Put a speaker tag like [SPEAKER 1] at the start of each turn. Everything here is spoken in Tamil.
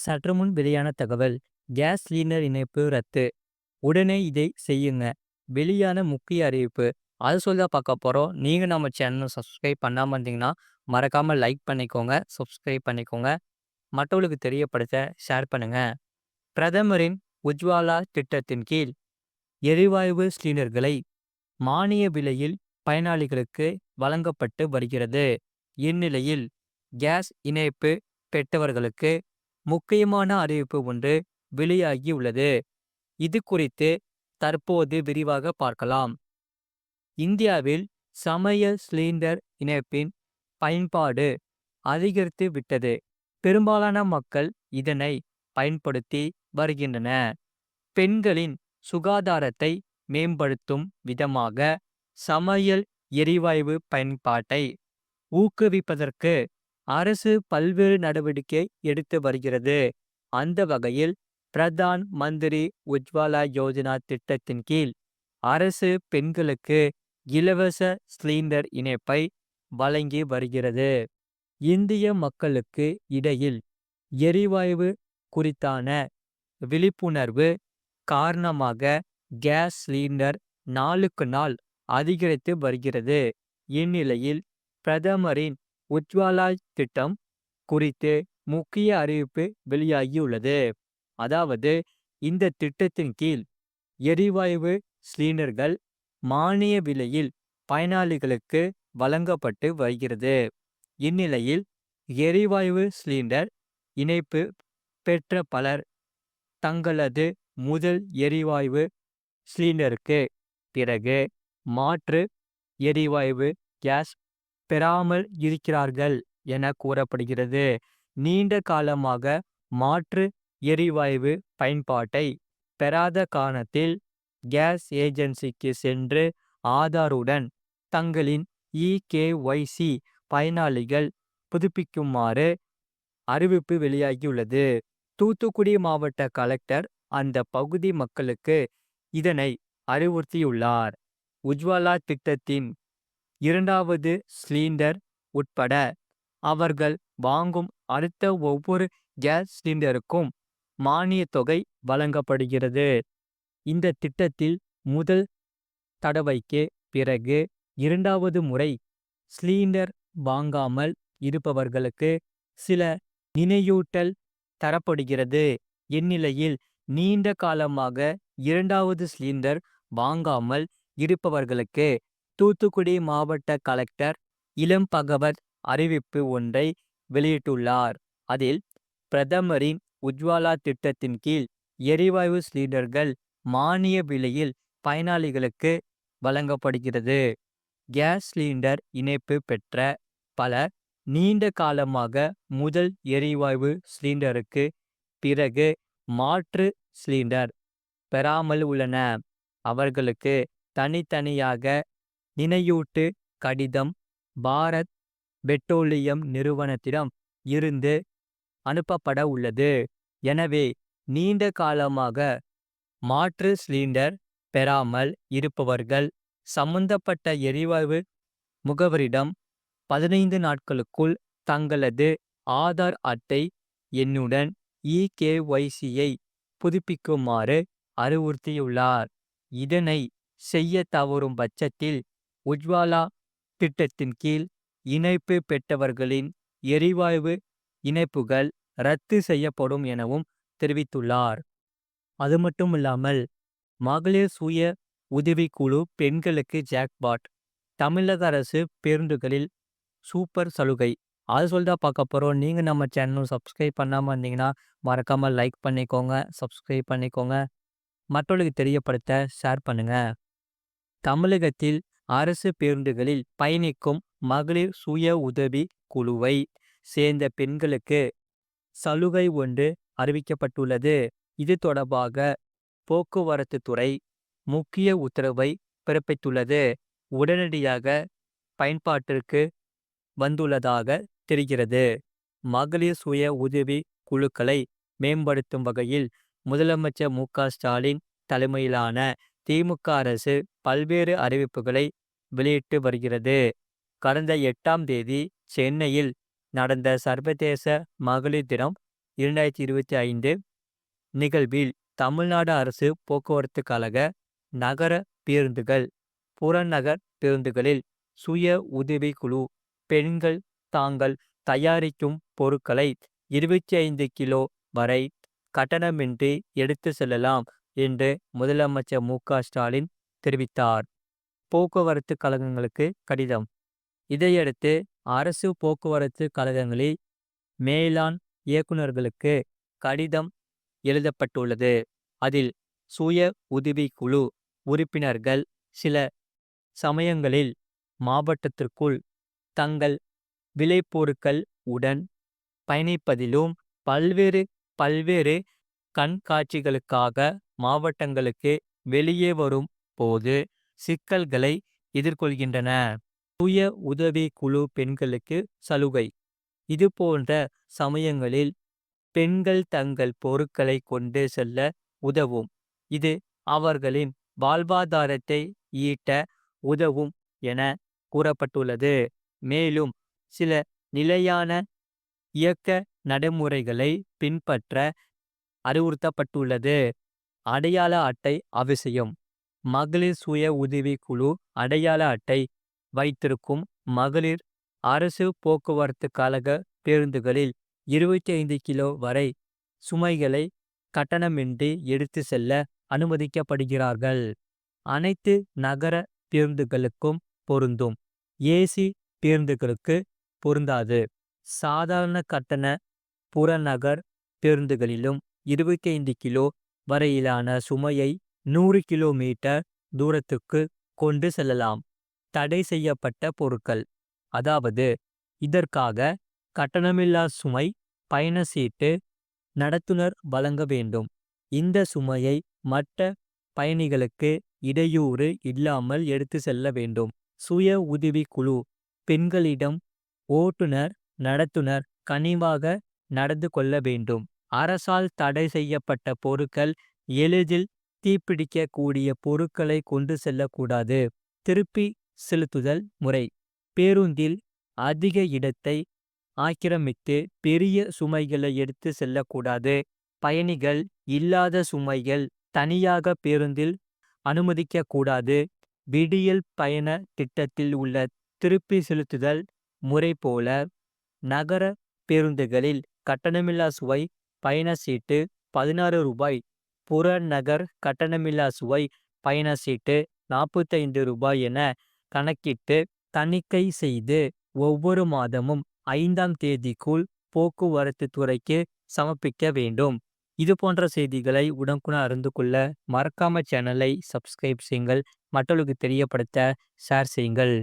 [SPEAKER 1] சற்று முன் வெளியான தகவல். கேஸ் சிலிண்டர் இணைப்பு ரத்து. உடனே இதை செய்யுங்க. வெளியான முக்கிய அறிவிப்பு. அது சொல்ல பார்க்க போறோம். நீங்க நம்ம சேனலை சப்ஸ்கிரைப் பண்ணாம இருந்தீங்கன்னா, மறக்காம லைக் பண்ணிக்கோங்க, சப்ஸ்கிரைப் பண்ணிக்கோங்க. மற்றவர்களுக்கு தெரியப்படுத்த ஷேர் பண்ணுங்க. பிரதமரின் உஜ்வாலா திட்டத்தின் கீழ் எரிவாயு சிலிண்டர்களை மானிய விலையில் பயனாளிகளுக்கு வழங்கப்பட்டு வருகிறது. இந்நிலையில் கேஸ் இணைப்பு பெற்றவர்களுக்கு முக்கியமான அறிவிப்பு ஒன்று வெளியாகியுள்ளது. இது குறித்து தற்போது விரிவாக பார்க்கலாம். இந்தியாவில் சமையல் சிலிண்டர் இணைப்பின் பயன்பாடு அதிகரித்து விட்டது. பெரும்பாலான மக்கள் இதனை பயன்படுத்தி வருகின்றன. பெண்களின் சுகாதாரத்தை மேம்படுத்தும் விதமாக சமையல் எரிவாயு பயன்பாட்டை ஊக்குவிப்பதற்கு அரசு பல்வேறு நடவடிக்கை எடுத்து வருகிறது. அந்த வகையில் பிரதான் மந்திரி உஜ்வாலா யோஜனா திட்டத்தின் கீழ் அரசு பெண்களுக்கு இலவச சிலிண்டர் இணைப்பை வழங்கி வருகிறது. இந்திய மக்களுக்கு இடையில் எரிவாயு குறித்தான விழிப்புணர்வு காரணமாக கேஸ் சிலிண்டர் நாளுக்கு நாள் அதிகரித்து வருகிறது. இந்நிலையில் பிரதமரின் உஜ்வாலா திட்டம் குறித்து முக்கிய அறிவிப்பு வெளியாகியுள்ளது. அதாவது இந்த திட்டத்தின் கீழ் எரிவாயு சிலிண்டர்கள் மானிய விலையில் பயனாளிகளுக்கு வழங்கப்பட்டு வருகிறது. இந்நிலையில் எரிவாயு சிலிண்டர் இணைப்பு பெற்ற பலர் தங்களது முதல் எரிவாயு சிலிண்டருக்கு பிறகு மாற்று எரிவாயு கேஸ் பெறாமல் இருக்கிறார்கள் என கூறப்படுகிறது. நீண்ட காலமாக மாற்று எரிவாயு பயன்பாட்டை பெறாத காரணத்தில் கேஸ் ஏஜென்சிக்கு சென்று ஆதாருடன் தங்களின் இகேஒய்சி பயனாளிகள் புதுப்பிக்குமாறு அறிவிப்பு வெளியாகியுள்ளது. தூத்துக்குடி மாவட்ட கலெக்டர் அந்த பகுதி மக்களுக்கு இதனை அறிவுறுத்தியுள்ளார். உஜ்வாலா திட்டத்தின் இரண்டாவது சிலிண்டர் உட்பட அவர்கள் வாங்கும் அடுத்த ஒவ்வொரு கேஸ் சிலிண்டருக்கும் மானிய தொகை வழங்கப்படுகிறது. இந்த திட்டத்தில் முதல் தடவைக்கு பிறகு இரண்டாவது முறை சிலிண்டர் வாங்காமல் இருப்பவர்களுக்கு சில நினைவூட்டல் தரப்படுகிறது. இந்நிலையில் நீண்ட காலமாக இரண்டாவது சிலிண்டர் வாங்காமல் இருப்பவர்களுக்கு தூத்துக்குடி மாவட்ட கலெக்டர் இளம் பகவத் அறிவிப்பு ஒன்றை வெளியிட்டுள்ளார். அதில் பிரதமரின் உஜ்வாலா திட்டத்தின் கீழ் எரிவாயு சிலிண்டர்கள் மானிய விலையில் பயனாளிகளுக்கு வழங்கப்படுகிறது. கேஸ் சிலிண்டர் இணைப்பு பெற்ற பலர் நீண்ட காலமாக முதல் எரிவாயு சிலிண்டருக்கு பிறகு மாற்று சிலிண்டர் பெறாமல் உள்ளன. அவர்களுக்கு தனித்தனியாக நினைவூட்டு கடிதம் பாரத் பெட்ரோலியம் நிறுவனத்திடம் இருந்து அனுப்பப்பட உள்ளது. எனவே நீண்ட காலமாக மாற்று சிலிண்டர் பெறாமல் இருப்பவர்கள் சம்பந்தப்பட்ட எரிவாயு முகவரிடம் 15 நாட்களுக்குள் தங்களது ஆதார் அட்டை எண்ணுடன் இகேஒய்சியை புதுப்பிக்குமாறு அறிவுறுத்தியுள்ளார். இதனை செய்ய தவறும் பட்சத்தில் உஜ்வாலா திட்டத்தின் கீழ் இணைப்பு பெற்றவர்களின் எரிவாயு இணைப்புகள் ரத்து செய்யப்படும் எனவும் தெரிவித்துள்ளார். அது மட்டுமில்லாமல் மகளிர் சுய உதவிக்குழு பெண்களுக்கு ஜாக்பாட். தமிழக அரசு பேருந்துகளில் சூப்பர் சலுகை. அது சொல்லிதான் பார்க்க போகிறோம். நீங்கள் நம்ம சேனலும் சப்ஸ்கிரைப் பண்ணாமல் இருந்தீங்கன்னா மறக்காமல் லைக் பண்ணிக்கோங்க, சப்ஸ்கிரைப் பண்ணிக்கோங்க. மற்றவர்களுக்கு தெரியப்படுத்த ஷேர் பண்ணுங்க. தமிழகத்தில் அரசு பேருந்துகளில் பயணிக்கும் மகளிர் சுய உதவி குழுவை சேர்ந்த பெண்களுக்கு சலுகை ஒன்று அறிவிக்கப்பட்டுள்ளது. இது தொடர்பாக போக்குவரத்து துறை முக்கிய உத்தரவை பிறப்பித்துள்ளது. உடனடியாக பயன்பாட்டிற்கு வந்துள்ளதாக தெரிகிறது. மகளிர் சுய உதவி குழுக்களை மேம்படுத்தும் வகையில் முதலமைச்சர் மு.க.ஸ்டாலின் தலைமையிலான திமுக அரசு பல்வேறு அறிவிப்புகளை வெளியிட்டு வருகிறது. கடந்த 8ஆம் தேதி சென்னையில் நடந்த சர்வதேச மகளிர் தினம் 2025 நிகழ்வில் தமிழ்நாடு அரசு போக்குவரத்து கழக நகர பேருந்துகள், புறநகர் பேருந்துகளில் சுய உதவிக்குழு பெண்கள் தாங்கள் தயாரிக்கும் பொருட்களை 25 கிலோ வரை கட்டணமின்றி எடுத்து செல்லலாம் என்று முதலமைச்சர் மு.க.ஸ்டாலின் தெரிவித்தார். போக்குவரத்து கழகங்களுக்கு கடிதம். இதையடுத்து அரசு போக்குவரத்து கழகங்களில் மேலாண் இயக்குநர்களுக்கு கடிதம் எழுதப்பட்டுள்ளது. அதில் சுய உதவிக்குழு உறுப்பினர்கள் சில சமயங்களில் மாவட்டத்திற்குள் தங்கள் விளைபொருட்கள் உடன் பயணிப்பதிலும் பல்வேறு பல்வேறு கண்காட்சிகளுக்காக மாவட்டங்களுக்கு வெளியே வரும் போது சிக்கல்களை எதிர்கொள்கின்றன. சுய உதவி குழு பெண்களுக்கு சலுகை. இதுபோன்ற சமயங்களில் பெண்கள் தங்கள் பொருட்களை கொண்டு செல்ல உதவும். இது அவர்களின் வாழ்வாதாரத்தை ஈட்ட உதவும் என கூறப்பட்டுள்ளது. மேலும் சில நிலையான இயக்க நடைமுறைகளை பின்பற்ற அறிவுறுத்தப்பட்டுள்ளது. அடையாள அட்டை அவசியம். மகளிர் சுய உதவி குழு அடையாள அட்டை வைத்திருக்கும் மகளிர் அரசு போக்குவரத்து கழக பேருந்துகளில் 25 கிலோ வரை சுமைகளை கட்டணமின்றி எடுத்து செல்ல அனுமதிக்கப்படுகிறார்கள். அனைத்து நகர பேருந்துகளுக்கும் பொருந்தும். ஏசி பேருந்துகளுக்கு பொருந்தாது. சாதாரண கட்டண புறநகர் பேருந்துகளிலும் 25 கிலோ வரையிலான சுமையை 100 கிலோமீட்டர் தூரத்துக்கு கொண்டு செல்லலாம். தடை செய்யப்பட்ட பொருட்கள். அதாவது இதற்காக கட்டணமில்லா சுமை பயண சீட்டு நடத்துனர் வழங்க வேண்டும். இந்த சுமையை மற்ற பயணிகளுக்கு இடையூறு இல்லாமல் எடுத்து செல்ல வேண்டும். சுய உதவி குழு பெண்களிடம் ஓட்டுநர் நடத்துனர் கனிவாக நடந்து கொள்ள வேண்டும். அரசால் தடை செய்யப்பட்ட பொருட்கள் எளிதில் தீப்பிடிக்கக்கூடிய பொருட்களை கொண்டு செல்லக்கூடாது. திருப்பி செலுத்துதல் முறை. பேருந்தில் அதிக இடத்தை ஆக்கிரமித்து பெரிய சுமைகளை எடுத்து செல்லக்கூடாது. பயணிகள் இல்லாத சுமைகள் தனியாக பேருந்தில் அனுமதிக்கக்கூடாது. விடியல் பயண திட்டத்தில் உள்ள திருப்பி செலுத்துதல் முறை போல நகர பேருந்துகளில் கட்டணமில்லா சுவை பயண சீட்டு 16 ரூபாய், புறநகர் கட்டணமில்லா சுவை பயண சீட்டு 45 ரூபாய் என கணக்கிட்டு தணிக்கை செய்து ஒவ்வொரு மாதமும் 5ஆம் தேதிக்குள் போக்குவரத்து துறைக்கு சமர்ப்பிக்க வேண்டும். இது போன்ற செய்திகளை உடனுக்குடன் அறிந்து கொள்ள மறக்காம சேனலை சப்ஸ்கிரைப் செய்யுங்கள். மற்றவர்களுக்கு தெரியப்படுத்த ஷேர் செய்யுங்கள்.